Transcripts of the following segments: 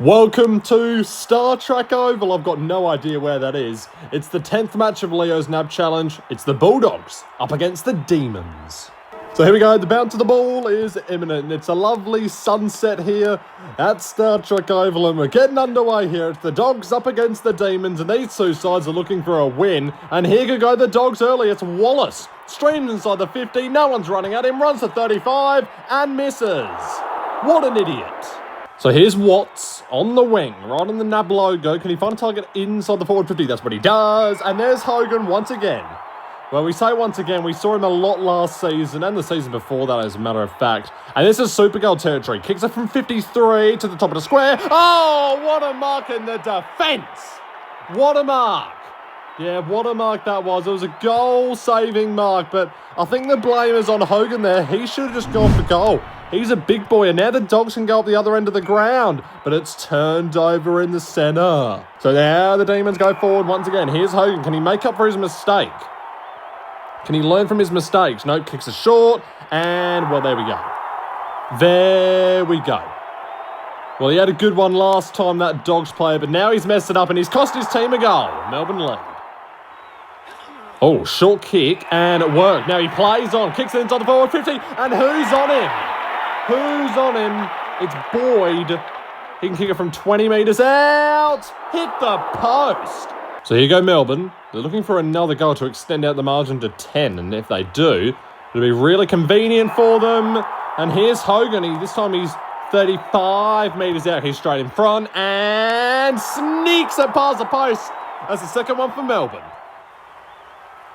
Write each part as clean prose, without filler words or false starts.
Welcome to Star Trek Oval. I've got no idea where that is. It's the 10th match of Leo's NAB challenge. It's the Bulldogs up against the Demons. So here we go. The bounce of the ball is imminent. It's a lovely sunset here at Star Trek Oval, and we're getting underway here. It's the Dogs up against the Demons, and these two sides are looking for a win. And here could go the Dogs early. It's Wallace. Streams inside the 50. No one's running at him. Runs to 35 and misses. What an idiot. So here's Watts on the wing, right on the NAB logo. Can he find a target inside the forward 50? That's what he does. And there's Hogan once again. Well, we say once again, we saw him a lot last season and the season before that, as a matter of fact. And this is Super Goal territory. Kicks it from 53 to the top of the square. Oh, what a mark in the defence. What a mark. Yeah, what a mark that was. It was a goal-saving mark, but I think the blame is on Hogan there. He should have just gone for goal. He's a big boy, and now the Dogs can go up the other end of the ground, but it's turned over in the centre. So now the Demons go forward once again. Here's Hogan. Can he make up for his mistake? Can he learn from his mistakes? Nope, kicks it short, and, well, there we go. There we go. Well, he had a good one last time, that Dogs player, but now he's messed it up, and he's cost his team a goal. Melbourne lead. Oh, short kick, and it worked. Now he plays on, kicks it inside the forward 50, and who's on him? Who's on him? It's Boyd. He can kick it from 20 metres out. Hit the post. So here you go, Melbourne. They're looking for another goal to extend out the margin to 10, and if they do, it'll be really convenient for them. And here's Hogan. This time he's 35 metres out. He's straight in front and sneaks it past the post. That's the second one for Melbourne.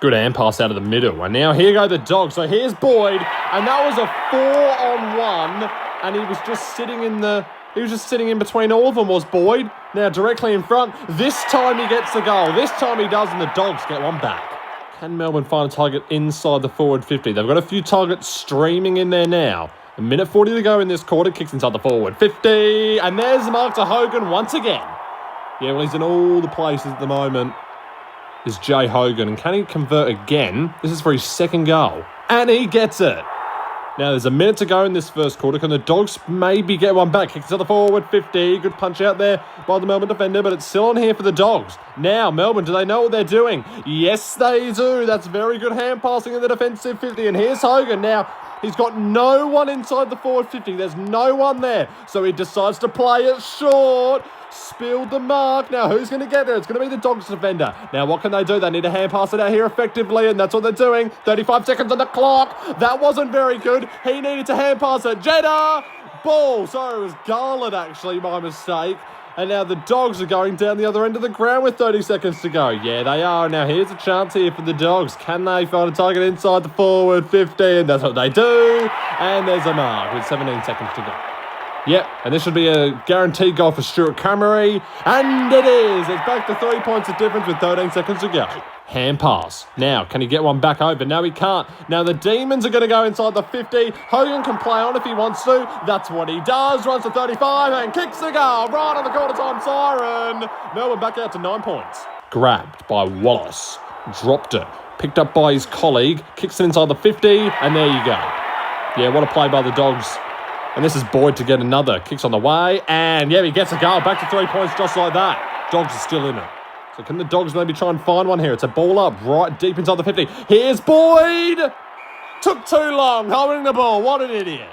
Good hand pass out of the middle. And now here go the Dogs. So here's Boyd. And that was a 4-on-1. And he was just sitting in between all of them, was Boyd. Now directly in front. This time he gets the goal. This time he does, and the Dogs get one back. Can Melbourne find a target inside the forward 50? They've got a few targets streaming in there now. A minute 40 to go in this quarter. Kicks inside the forward 50. And there's the mark to Hogan once again. Yeah, well, he's in all the places at the moment. Is Jay Hogan, and can he convert again? This is for his second goal, and he gets it. Now there's a minute to go in this first quarter. Can the Dogs maybe get one back? Kicks to the forward 50. Good punch out there by the Melbourne defender, but it's still on here for the Dogs. Now Melbourne, do they know what they're doing? Yes, they do. That's very good hand passing in the defensive 50, and here's Hogan. Now he's got no one inside the forward 50. There's no one there, so he decides to play it short. Spilled the mark. Now, who's going to get there? It's going to be the Dogs defender. Now, what can they do? They need to hand pass it out here effectively, and that's what they're doing. 35 seconds on the clock. That wasn't very good. He needed to hand pass it. Jeddah! Ball. Sorry, it was Garland, actually, my mistake. And now the Dogs are going down the other end of the ground with 30 seconds to go. Yeah, they are. Now, here's a chance here for the Dogs. Can they find a target inside the forward 50? And that's what they do. And there's a mark with 17 seconds to go. Yep, and this should be a guaranteed goal for Stuart Cammery. And it is. It's back to 3 points of difference with 13 seconds to go. Hand pass. Now, can he get one back over? No, he can't. Now, the Demons are going to go inside the 50. Hogan can play on if he wants to. That's what he does. Runs to 35 and kicks the goal right on the quarter time siren. Melbourne back out to 9 points. Grabbed by Wallace. Dropped it. Picked up by his colleague. Kicks it inside the 50. And there you go. Yeah, what a play by the Dogs. And this is Boyd to get another. Kicks on the way. And, yeah, he gets a goal. Back to 3 points just like that. Dogs are still in it. So can the Dogs maybe try and find one here? It's a ball up right deep inside the 50. Here's Boyd. Took too long holding the ball. What an idiot.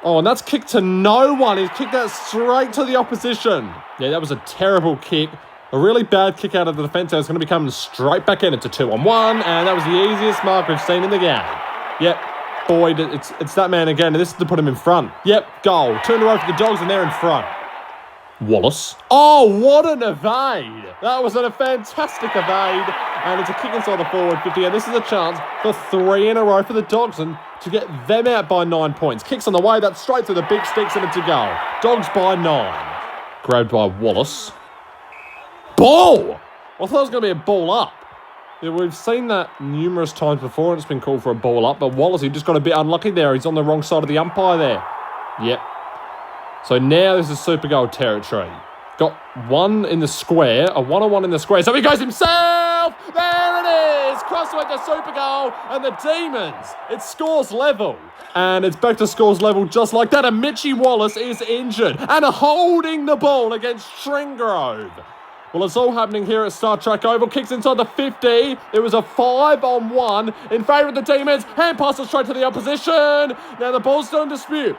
Oh, and that's kicked to no one. He's kicked that straight to the opposition. Yeah, that was a terrible kick. A really bad kick out of the defence. It's going to be coming straight back in. It's a 2-on-1. And that was the easiest mark we've seen in the game. Yep, Boyd, it's that man again, and this is to put him in front. Yep, goal. Turned around for the Dogs, and they're in front. Wallace. Oh, what an evade. That was a fantastic evade. And it's a kick inside the forward 50, and this is a chance for 3 in a row for the Dogs, and to get them out by 9 points. Kicks on the way, that's straight through the big sticks, and it's a goal. Dogs by 9. Grabbed by Wallace. Ball! I thought it was going to be a ball up. Yeah, we've seen that numerous times before, and it's been called for a ball up, but Wallace, he just got a bit unlucky there. He's on the wrong side of the umpire there. Yep. So now this is Super Goal territory. Got one in the square, a 1-on-1 in the square. So he goes himself! There it is! Cross with the super goal, and the Demons, it scores level. And it's back to scores level just like that, and Mitchie Wallace is injured and holding the ball against Stringrove. Well, it's all happening here at Star Trek Oval. Kicks inside the 50. It was a 5-on-1 in favour of the Demons. Hand passes straight to the opposition. Now the ball's still in dispute.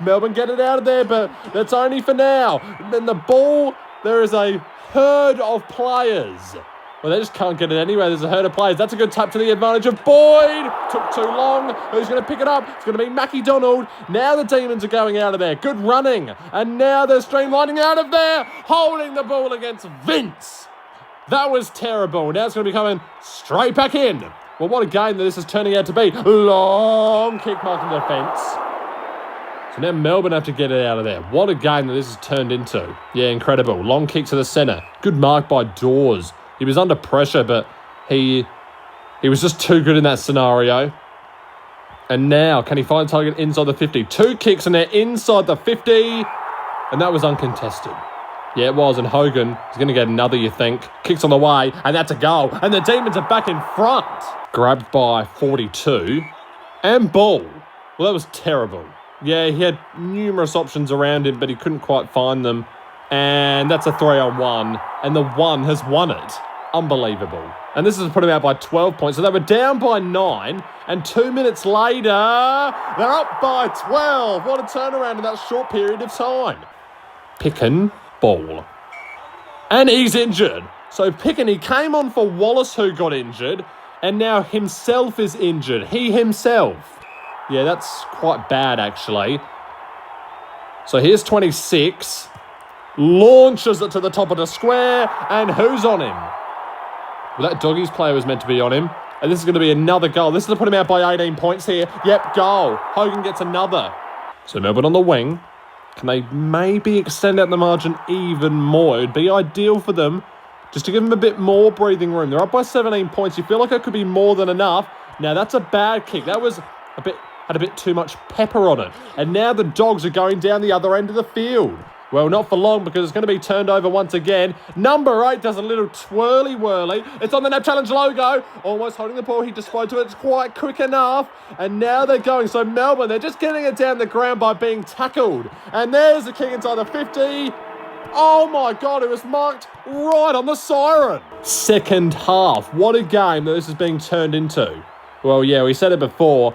Melbourne get it out of there, but that's only for now. Then the ball, there is a herd of players. Well, they just can't get it anywhere. There's a herd of players. That's a good tap to the advantage of Boyd. Took too long. Who's going to pick it up? It's going to be Mackie Donald. Now the Demons are going out of there. Good running. And now they're streamlining out of there. Holding the ball against Vince. That was terrible. Now it's going to be coming straight back in. Well, what a game that this is turning out to be. Long kick marking the defence. So now Melbourne have to get it out of there. What a game that this has turned into. Yeah, incredible. Long kick to the centre. Good mark by Dawes. He was under pressure, but he was just too good in that scenario. And now, can he find a target inside the 50? 2 kicks and they're inside the 50. And that was uncontested. Yeah, it was. And Hogan is going to get another, you think. Kicks on the way, and that's a goal. And the Demons are back in front. Grabbed by 42. And ball. Well, that was terrible. Yeah, he had numerous options around him, but he couldn't quite find them. And that's a 3-on-1. And the 1 has won it. Unbelievable. And this is put them out by 12 points. So they were down by 9. And 2 minutes later, they're up by 12. What a turnaround in that short period of time. Picken, ball. And he's injured. So Picken, he came on for Wallace, who got injured. And now himself is injured. He himself. Yeah, that's quite bad, actually. So here's 26. Launches it to the top of the square. And who's on him? Well, that Doggies player was meant to be on him. And this is going to be another goal. This is to put him out by 18 points here. Yep, goal. Hogan gets another. So Melbourne on the wing. Can they maybe extend out the margin even more? It would be ideal for them just to give them a bit more breathing room. They're up by 17 points. You feel like it could be more than enough. Now, that's a bad kick. That was had a bit too much pepper on it. And now the Dogs are going down the other end of the field. Well, not for long because it's going to be turned over once again. Number 8 does a little twirly-whirly. It's on the NAB Challenge logo. Almost holding the ball. He just flowed to it. It's quite quick enough. And now they're going. So Melbourne, they're just getting it down the ground by being tackled. And there's the kick inside the 50. Oh my God, it was marked right on the siren. Second half. What a game that this is being turned into. Well, yeah, we said it before.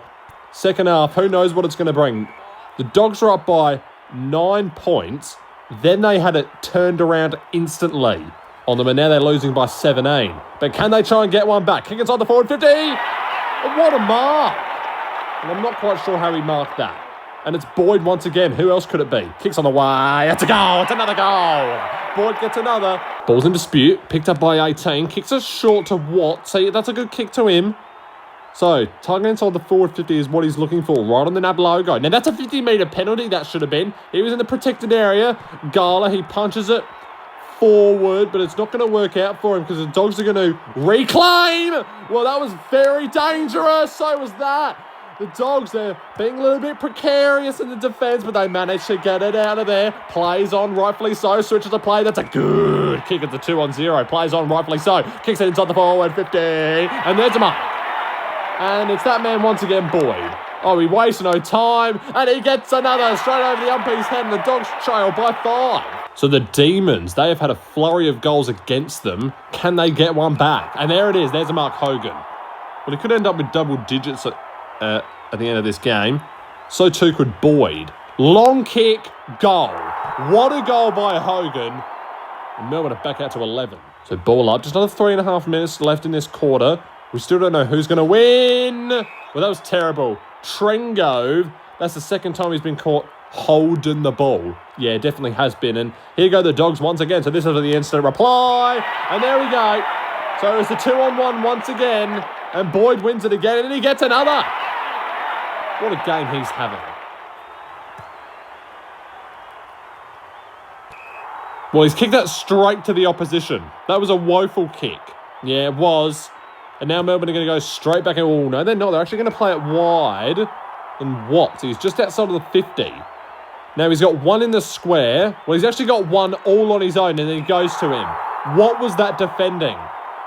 Second half, who knows what it's going to bring. The Dogs are up by 9 points. Then they had it turned around instantly on them, and now they're losing by 17. But can they try and get one back? Kick inside the forward 50. What a mark. And I'm not quite sure how he marked that. And it's Boyd once again. Who else could it be? Kicks on the way. It's a goal. It's another goal. Boyd gets another. Ball's in dispute. Picked up by 18. Kicks us short to Watt. See, that's a good kick to him. So, target inside the forward 50 is what he's looking for, right on the NAB logo. Now, that's a 50-metre penalty, that should have been. He was in the protected area. Gala, he punches it forward, but it's not going to work out for him because the Dogs are going to reclaim. Well, that was very dangerous. So was that. The Dogs, they're being a little bit precarious in the defence, but they managed to get it out of there. Plays on, rightfully so. Switches to play. That's a good kick at the 2-on-0. Plays on, rightfully so. Kicks it inside the forward 50. And there's a mark. And it's that man once again, Boyd. Oh, he wastes no time. And he gets another straight over the umpire's head. And the Dogs trail by 5. So the Demons, they have had a flurry of goals against them. Can they get one back? And there it is. There's a Mark Hogan. Well, he could end up with double digits at the end of this game. So too could Boyd. Long kick, goal. What a goal by Hogan. And Melbourne are back out to 11. So ball up. Just another 3.5 minutes left in this quarter. We still don't know who's going to win. Well, that was terrible. Trengove, that's the second time he's been caught holding the ball. Yeah, it definitely has been. And here go the Dogs once again. So this is the instant reply. And there we go. So it's the 2-on-1 once again. And Boyd wins it again. And he gets another. What a game he's having. Well, he's kicked that straight to the opposition. That was a woeful kick. Yeah, it was. And now Melbourne are going to go straight back. Oh, no, they're not. They're actually going to play it wide. And Watts, he's just outside of the 50. Now he's got one in the square. Well, he's actually got one all on his own, and then he goes to him. What was that defending?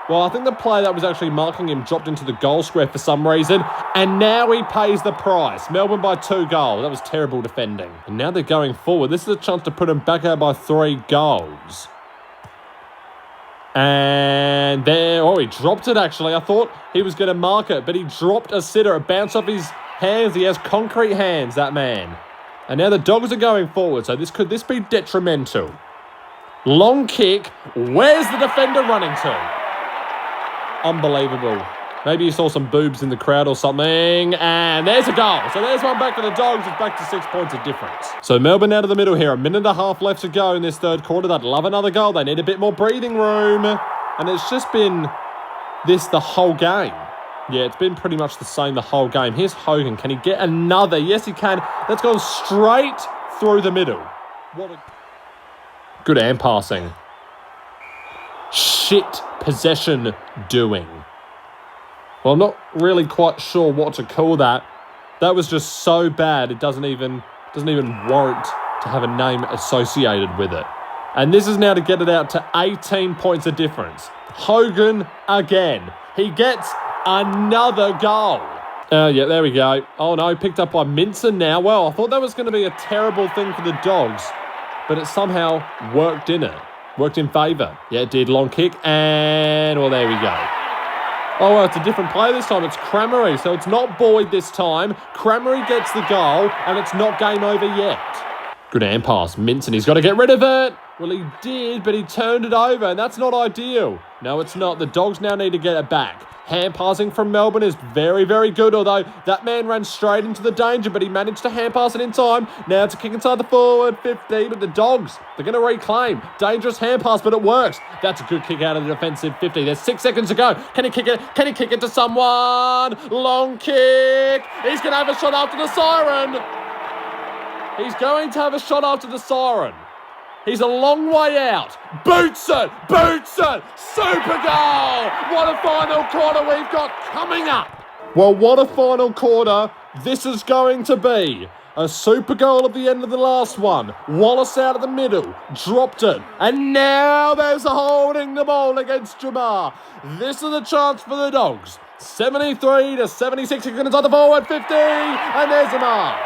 Well, I think the player that was actually marking him dropped into the goal square for some reason, and now he pays the price. Melbourne by 2 goals. That was terrible defending. And now they're going forward. This is a chance to put him back out by 3 goals. And there, oh, he dropped it actually. I thought he was going to mark it, but he dropped a sitter. It bounced off his hands. He has concrete hands, that man. And now the Dogs are going forward, so could this be detrimental? Long kick. Where's the defender running to? Unbelievable. Maybe you saw some boobs in the crowd or something. And there's a goal. So there's one back for the Dogs. It's back to 6 points of difference. So Melbourne out of the middle here. 1.5 minutes left to go in this third quarter. They'd love another goal. They need a bit more breathing room. And it's just been this the whole game. Yeah, it's been pretty much the same the whole game. Here's Hogan. Can he get another? Yes, he can. That's gone straight through the middle. What a good hand passing. Shit possession doing. Well, I'm not really quite sure what to call that. That was just so bad, it doesn't even warrant to have a name associated with it. And this is now to get it out to 18 points of difference. Hogan again. He gets another goal. Yeah, there we go. Oh no, picked up by Minson now. Well, I thought that was going to be a terrible thing for the Dogs, but it somehow worked in it. Worked in favour. Yeah, it did. Long kick. And, well, there we go. Oh, well, it's a different player this time. It's Cramery. So it's not Boyd this time. Cramery gets the goal, and it's not game over yet. Good hand pass. Minson, he's got to get rid of it. Well, he did, but he turned it over, and that's not ideal. No, it's not. The Dogs now need to get it back. Hand passing from Melbourne is very, very good, although that man ran straight into the danger, but he managed to hand pass it in time. Now it's a kick inside the forward 50, but the Dogs, they're going to reclaim. Dangerous hand pass, but it works. That's a good kick out of the defensive 50. There's 6 seconds to go. Can he kick it? Can he kick it to someone? Long kick. He's going to have a shot after the siren. He's going to have a shot after the siren. He's a long way out. Boots it! Boots it! Super goal! What a final quarter we've got coming up. Well, what a final quarter this is going to be. A super goal at the end of the last one. Wallace out of the middle. Dropped it. And now there's a holding the ball against Jamar. This is a chance for the Dogs. 73 to 76. He's going to take the forward 50. And there's a mark.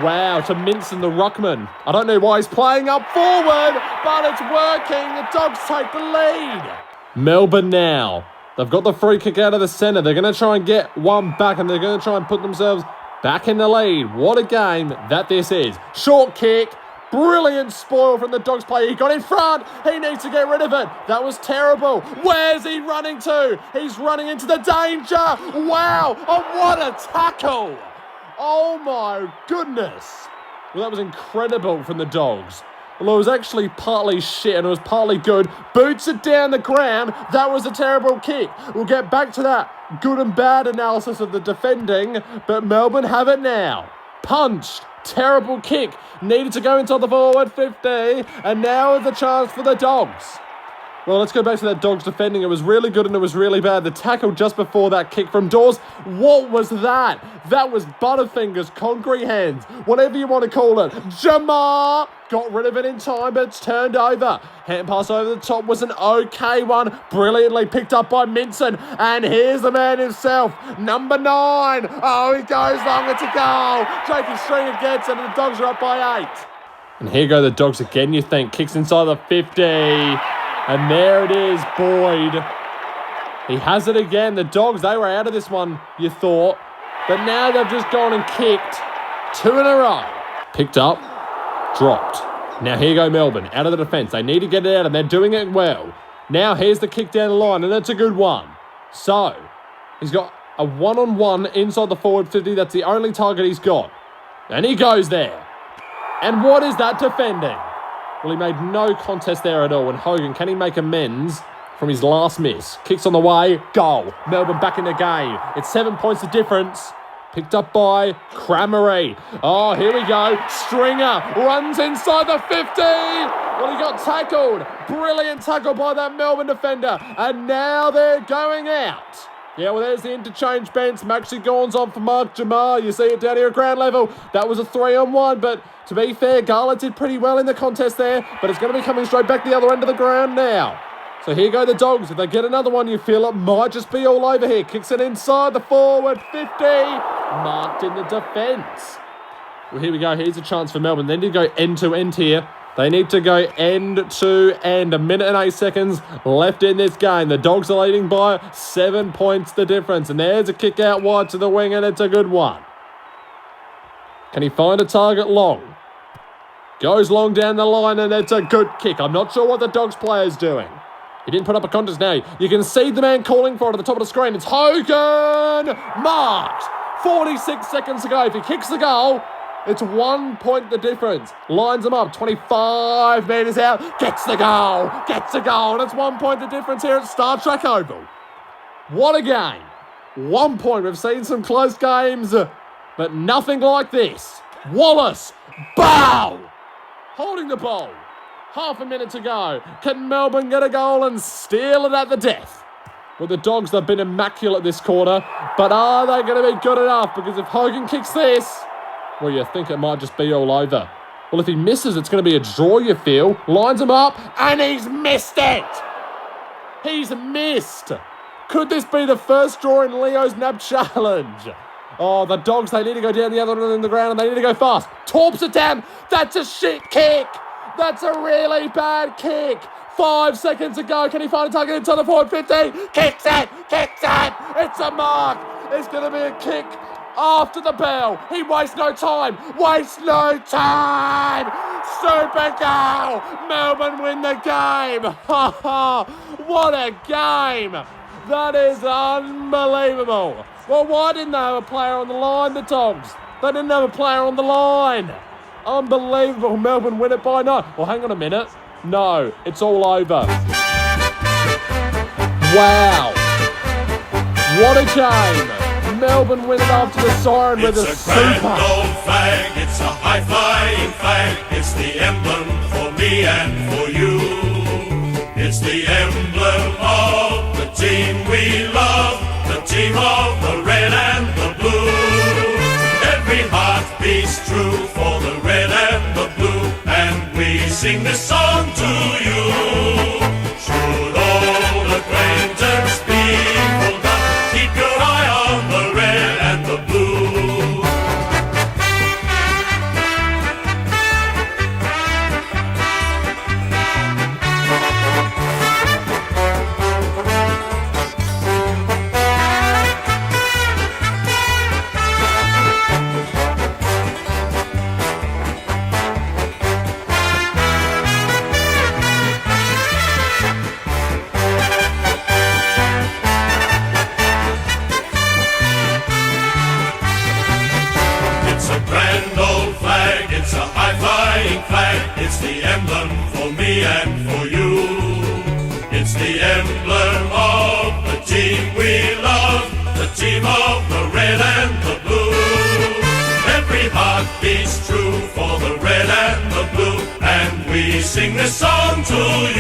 Wow, to Minson, the ruckman. I don't know why he's playing up forward, but it's working. The Dogs take the lead. Melbourne now. They've got the free kick out of the centre. They're going to try and get one back, and they're going to try and put themselves back in the lead. What a game that this is. Short kick. Brilliant spoil from the Dogs player. He got in front. He needs to get rid of it. That was terrible. Where's he running to? He's running into the danger. Wow. Oh, what a tackle. Oh my goodness. Well, that was incredible from the Dogs. Well, it was actually partly shit and it was partly good. Boots it down the ground. That was a terrible kick. We'll get back to that good and bad analysis of the defending, but Melbourne have it now. Punched. Terrible kick. Needed to go into the forward 50, and now is the chance for the Dogs. Well, let's go back to that Dogs defending. It was really good and it was really bad. The tackle just before that kick from Dawes. What was that? That was Butterfingers, concrete hands, whatever you want to call it. Jamar got rid of it in time, but it's turned over. Hand pass over the top was an okay one. Brilliantly picked up by Minson. And here's the man himself, number 9. Oh, he goes long. It's a goal. Jakey Stringer gets it and the Dogs are up by 8. And here go the Dogs again, you think. Kicks inside the 50. And there it is, Boyd. He has it again. The Dogs, they were out of this one, you thought. But now they've just gone and kicked 2 in a row. Picked up, dropped. Now here go Melbourne, out of the defence. They need to get it out, and they're doing it well. Now here's the kick down the line, and it's a good one. So, he's got a one-on-one inside the forward 50. That's the only target he's got. And he goes there. And what is that defending? Well, he made no contest there at all. And Hogan, can he make amends from his last miss? Kicks on the way. Goal. Melbourne back in the game. It's 7 points of difference. Picked up by Cramery. Oh, here we go. Stringer runs inside the 50. Well, he got tackled. Brilliant tackle by that Melbourne defender. And now they're going out. Yeah, well, there's the interchange bench. Maxi Gawn's on for Mark Jamar. You see it down here at ground level. That was a 3-on-1, but to be fair, Garland did pretty well in the contest there, but it's going to be coming straight back the other end of the ground now. So here go the Dogs. If they get another one, you feel it might just be all over here. Kicks it inside the forward 50. Marked in the defence. Well, here we go. Here's a chance for Melbourne. They need to go end to end here. They need to go end to end. 1 minute and 8 seconds left in this game. The Dogs are leading by 7 points the difference. And there's a kick out wide to the wing, and it's a good one. Can he find a target long? Goes long down the line, and it's a good kick. I'm not sure what the Dogs player's doing. He didn't put up a contest now. You can see the man calling for it at the top of the screen. It's Hogan! Marked! 46 seconds to go. If he kicks the goal, it's 1 point the difference. Lines him up. 25 metres out. Gets the goal. Gets the goal. And it's 1 point the difference here at Star Trek Oval. What a game. 1 point. We've seen some close games, but nothing like this. Wallace. Bow! Holding the ball. Half a minute to go. Can Melbourne get a goal and steal it at the death? Well, the Dogs have been immaculate this quarter, but are they going to be good enough? Because if Hogan kicks this, well, you think it might just be all over. Well, if he misses, it's going to be a draw, you feel. Lines him up, and he's missed it. He's missed. Could this be the first draw in Leo's NAB challenge? Oh, the Dogs, they need to go down the other end of the ground, and they need to go fast. Torps it down. That's a shit kick. That's a really bad kick. 5 seconds to go. Can he find a target inside the forward 50? Kicks it. Kicks it. It's a mark. It's going to be a kick after the bell. He wastes no time. Wastes no time. Super goal. Melbourne win the game. Ha ha. What a game. That is unbelievable. Well, why didn't they have a player on the line, the Dogs? They didn't have a player on the line. Unbelievable. Melbourne win it by 9. Well, hang on a minute. No, it's all over. Wow. What a game. Melbourne win it after the siren with a super. It's a grand old flag. It's a high-flying flag. It's the emblem for me and for you. It's the emblem of the team we love. The team of the red and the blue. Every heart beats true for the red and the blue, and we sing this song to you. Should old acquaintance be forgot, keep your eye on the red and the blue. It's the emblem for me and for you. It's the emblem of the team we love, the team of the red and the blue. Every heart beats true for the red and the blue, and we sing this song to you.